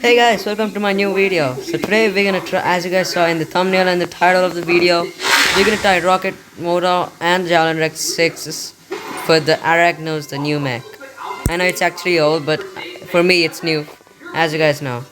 Hey guys, welcome to my new video. So today we're gonna try, as you guys saw in the thumbnail and the title of the video, we're gonna try Rocket Mortar and Javelin Rack 6 for the Arachnos, the new mech. I know it's actually old, but for me it's new, as you guys know.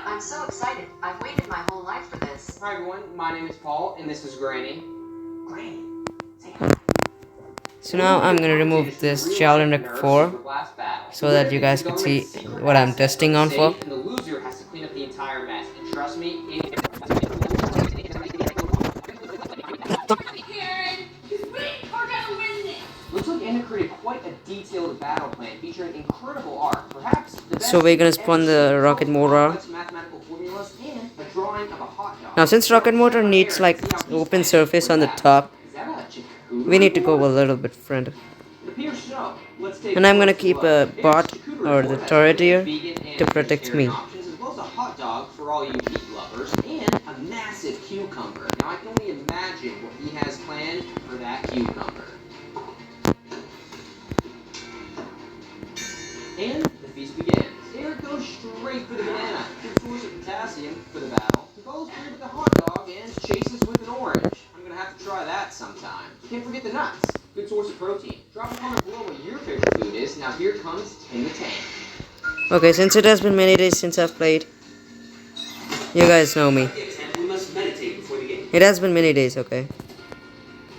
I'm so excited. I've waited my whole life for this. Hi everyone, my name is Paul, and this is Granny. Granny, say hi. So now I'm gonna remove this Javelin Rack 4 so that you guys can see what I'm testing on for. And the loser has to clean up the entire mess, and trust me, looks like Anna created quite a detailed battle plan featuring incredible art. Perhaps the best So we're gonna spawn the Rocket Mortar. mathematical formulas and a drawing of a hot dog. Now since Rocket Mortar needs like open surface on the top, we need to go a little bit front. And I'm gonna keep a bot or the turret here to protect me. As well as a hot dog for all you meat lovers and a massive cucumber. Now I can only imagine what he has planned for that cucumber. And the feast begins. Eric goes straight for the banana. Good source of potassium for the battle. He follows through with the hot dog and chases with an orange. I'm gonna have to try that sometime. Can't forget the nuts. Good source of protein. Drop a comment below what your favorite food is. Now here comes Tim the Tank. Okay, since it has been many days since I've played, you guys know me. We must meditate before the game. It has been many days, okay?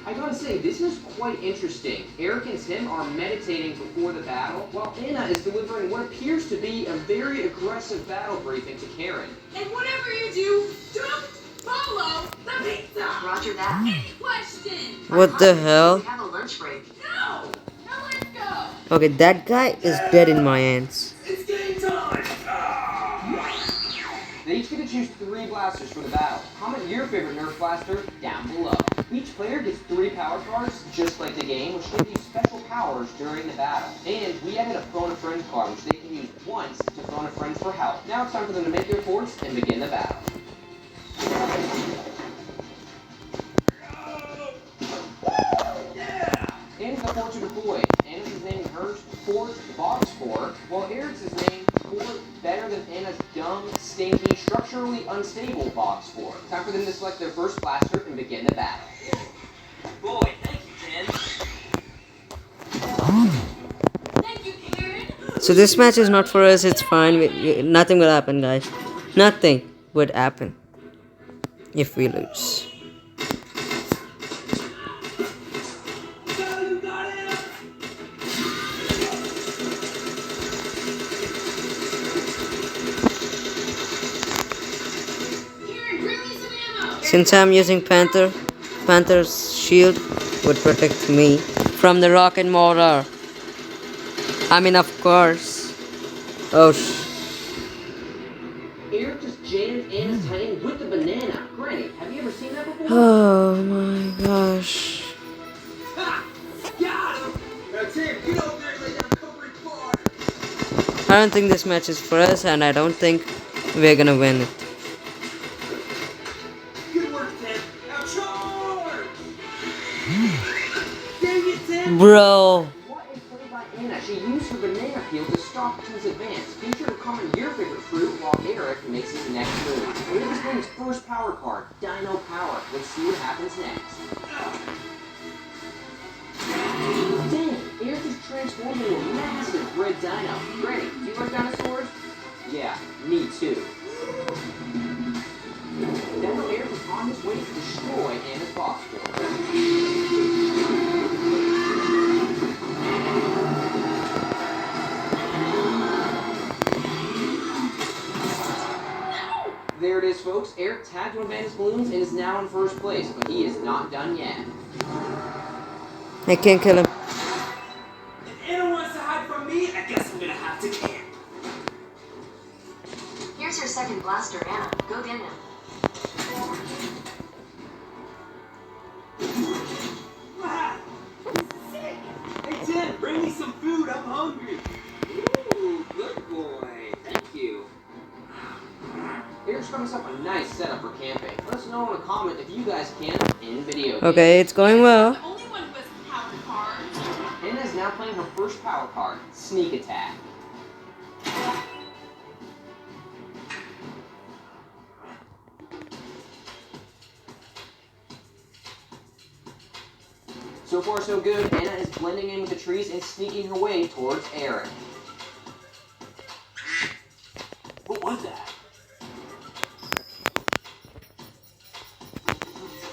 I gotta say, this is quite interesting. Eric and Tim are meditating before the battle, while Anna is delivering what appears to be a very aggressive battle briefing to Karen. And whatever you do, don't follow the pizza! Roger that. Any questions? What the hell? We have a lunch break. No! Now let's go! Okay, that guy is dead in my hands. It's game time! They each get to choose 3 blasters for the battle. Comment your favorite Nerf blaster down below. Each player gets 3 power cards, just like the game, which give you special powers during the battle. And we added a phone a friend card, which they can use once to phone a friend for help. Now it's time for them to make their forts and begin the battle. Anna's the fort to deploy. Anna's is naming hers Fort Box 4, while Eric's is named Fort Better Than Anna's Dumb, Stinky, Structurally Unstable Box 4. Time for them to select their first blaster and begin the battle. Boy, thank you, Jen. Thank you, Karen. So this match is not for us, it's fine. Nothing will happen, guys. Nothing would happen if we lose. Karen, bring me some ammo! Since I'm using Panther's shield would protect me from the Rocket Mortar. I mean, of course. Oh, Eric just jammed Anna's tank with the banana. Granny, have you ever seen that before? oh my gosh. Ha! Got him! Now, Tim, get over there and lay down cover and fire! I don't think this match is for us, and I don't think we're gonna win it. Good work, Tim. Now charge! Dang it, Tim! Bro. What a play by Anna. She used her banana peel to stop Tim's advance. Be sure to comment your favorite fruit while Eric makes his next move. Eric's playing his first power card, Dino Power. Let's see what happens next. Dang, Eric is transforming into a massive red dino. Granny, do you like dinosaurs? Yeah, me too. Now Eric is on his way to destroy Anna's box fort. There it is, folks. Eric tagged one of Anna's balloons and is now in first place, but he is not done yet. I can't kill him. If Anna wants to hide from me, I guess I'm gonna have to camp. Here's your second blaster, Anna. Go get him. Wow! Sick! Hey, Tim, bring me some food. I'm hungry. Ooh, good boy. Thank Eric's got himself a nice setup for camping. Let us know in a comment if you guys camp in video games. Okay, it's going well. The only one who has power cards. Anna is now playing her first power card, Sneak Attack. So far so good, Anna is blending in with the trees and sneaking her way towards Eric. What was that?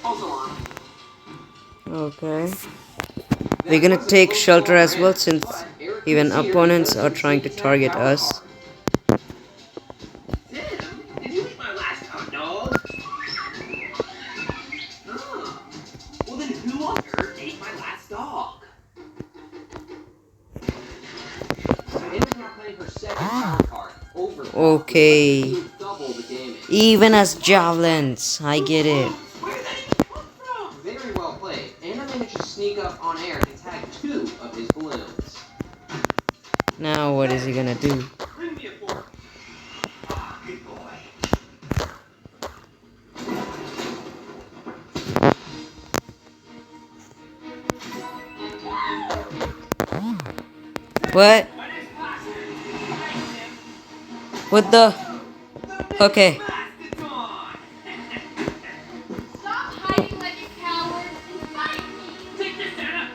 Also on. Okay. We're gonna take shelter as well since even opponents are trying to target us. Tim, did you eat my last hot dog? Oh. Well then who on earth ate my last dog? Anna's now playing her second power card, Over. Okay. Double the damage. Even as javelins, I get it. Where did that even come from? Very well played. Anna managed to sneak up on Eric and tag 2 of his balloons. Now what is he gonna do? Bring me a fork. Ah, good boy. What? My name's Blaster. Hi, Tim. What the? Okay. Mastodon. Stop hiding like a coward and fight me. Take this, Anna.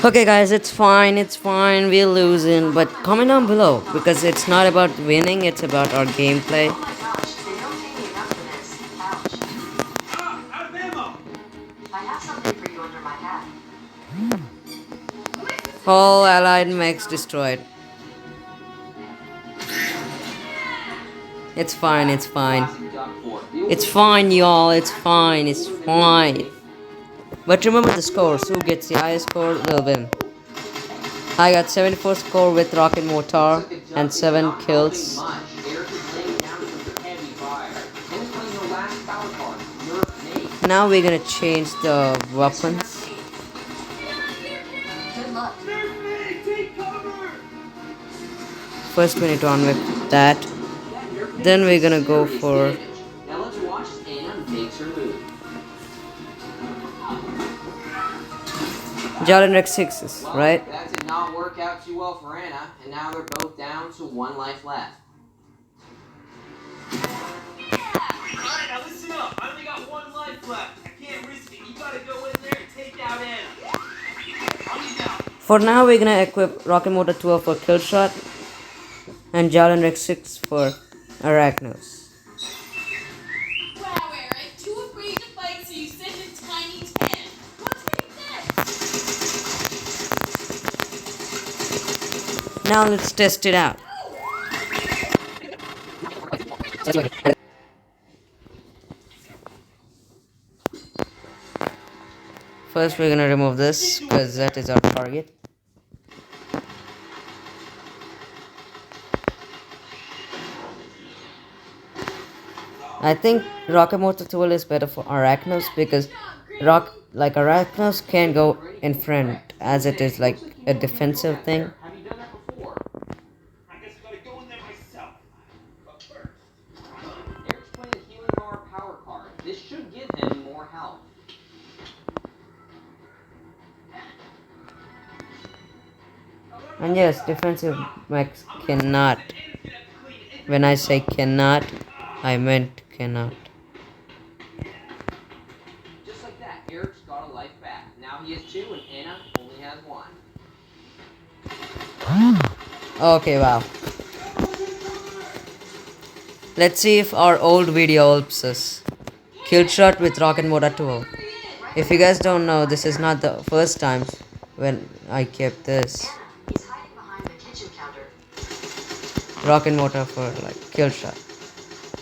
Okay guys, it's fine, we're losing, but comment down below, because it's not about winning, it's about our gameplay. Oh my gosh, they don't pay me enough for this. Ouch. Ah, out of ammo. I have something for you under my hat. All allied mechs destroyed. It's fine, it's fine. It's fine, y'all, it's fine, it's fine. But remember the scores, who gets the highest score will win. I got 74 score with rocket mortar and 7 kills. Now we're gonna change the weapons. Good luck. Take cover. First we need to unwrap that. Then we're gonna go for Now let's watch as Anna makes her move. Javelin Rack 6s, Well, right? that did not work out too well for Anna, and now they're both down to 1 life left. Alright, now listen up. I only got 1 life left. I can't risk it. You gotta go in there and take out Anna. On you now. For now we're gonna equip Rocket Mortar 12 for kill shot and Javelin Rack 6 for Arachnos. Wow, Eric, too afraid to fight, so you send a tiny 10. What's next? Now let's test it out. First we're gonna remove this because that is our target. I think Rocket Mortar 12 is better for Arachnos because Arachnos can go in front as it is like a defensive thing. Have you done that before? I guess I gotta go in there myself. But first. Eric's playing the Healing Bar power card. This should give him more health. And yes, defensive mechs cannot. When I say cannot, I meant cannot. Just like that, Eric's got a life back. Now he has 2 and Anna only has 1. Okay, wow. Let's see if our old video helps us. Kill shot with Rocket Mortar 12. If you guys don't know, this is not the first time when I kept this. Anna, he's hiding behind the kitchen counter. Rocket Mortar for like kill shot.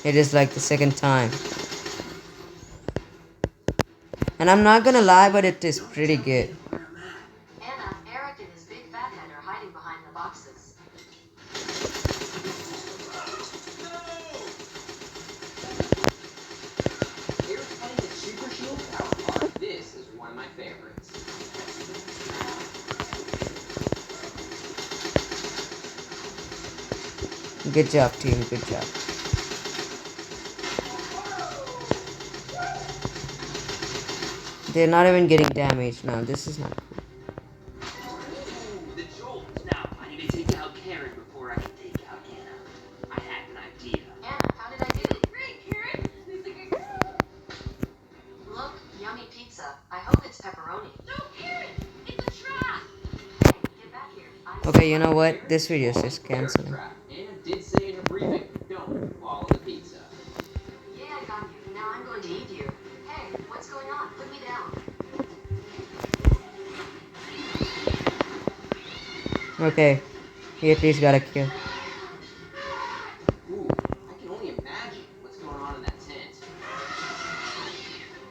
It is like the second time. And I'm not gonna lie, but it is pretty good. Anna, Eric and his big fat head are hiding behind the boxes. Eric's playing the Super Shield power card. This is one of my favorites. Good job, team. Good job. They're not even getting damaged now. This is not cool. Ooh, the jolt. Now, I need to take out Karen before I can take out Anna. I had an idea. Anna, how did I do? Great, Karen. It's like a... Look, yummy pizza. I hope it's pepperoni. No, Karen. It's a trap. Hey, get back here. Okay, you know what? This video is just canceling. Anna did say in her briefing, don't follow the pizza. Yeah, I got you. Now I'm going to eat you. Hey, what's going on? Put me down. Okay, he at least got a kill. Ooh, I can only imagine what's going on in that tent.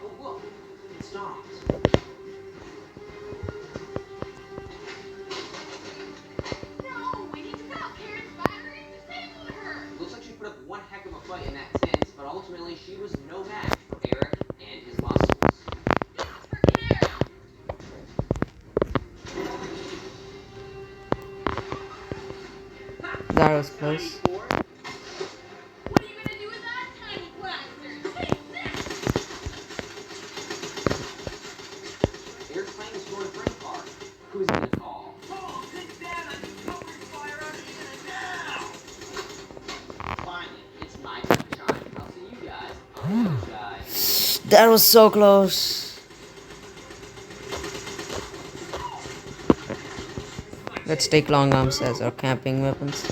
Oh, look, it stopped. No, we need to put out Karen's battery and disable her. Looks like she put up one heck of a fight in that tent, but ultimately she was no match for Eric and his muscles. This is for Karen. That was close. What are you gonna do with that tiny blaster? Take this. Eric's playing his sort of friend card. Who's he gonna call? Oh, sit down. I can cover fire out of Anna now. Finally, it's my turn to shine. I'll see you guys on the other side. That was so close. Let's take long arms as our camping weapons.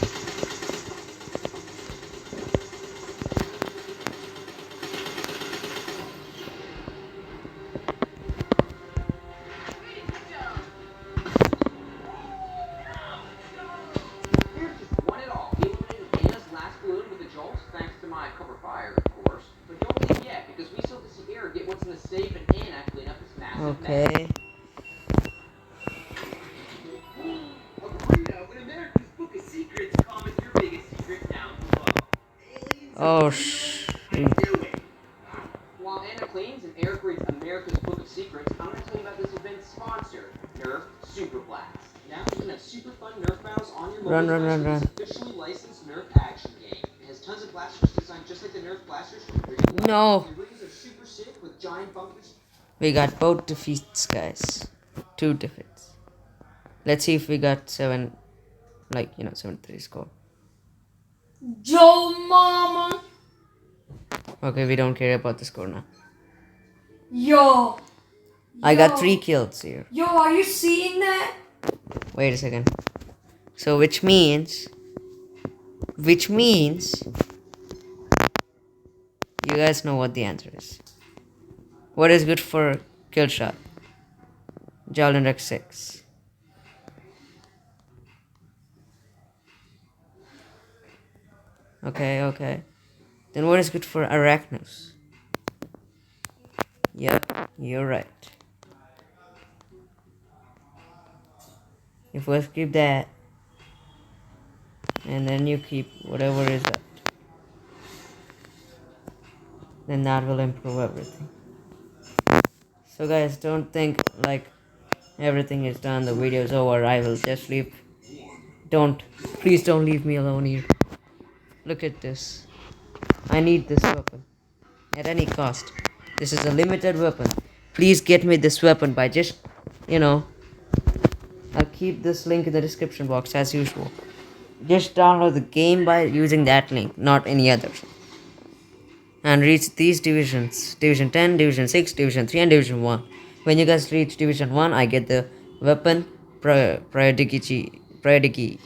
Eric just won it all. He eliminated Anna's last balloon with a jolt, thanks to my cover fire, of course. But don't leave yet, because we still have to see Eric get what's in the safe and Anna clean up this massive mess. Okay. Arena, in America's Book of Secrets, comment your biggest secret down below. Aliens Oh, do it. While Anna cleans and Eric reads America's Book of Secrets, I'm going to tell you about this event's sponsor, Nerf Super Blast. Now you can have super fun Nerf battles on your mobile Run, run, device run, with run. this officially licensed Nerf action game. It has tons of blasters designed just like the Nerf blasters from Green. No. The rings are super sick with giant bunkers. We got both defeats, guys. 2 defeats. Let's see if we got 7, 7-3 score. Joe Mama. Okay, we don't care about the score now. Yo. I got 3 kills here. Yo, are you seeing that? Wait a second. So which means you guys know what the answer is. What is good for kill shot? Javelin Rack 6. Okay. Then what is good for Arachnos? Yep, you're right. You first keep that, and then you keep whatever is left. Then that will improve everything. So guys, don't think like everything is done, the video is over, I will just leave. Please don't leave me alone here. Look at this. I need this weapon at any cost. This is a limited weapon. Please get me this weapon by just, I'll keep this link in the description box as usual. Just download the game by using that link, not any others. And reach these divisions: Division 10, Division 6, Division 3 and Division 1. When you guys reach Division 1, I get the weapon, priority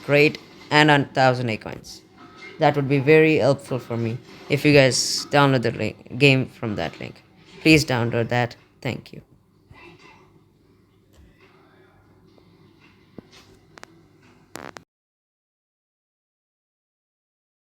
crate and 1000 coins. That would be very helpful for me if you guys download the game from that link. Please download that. Thank you.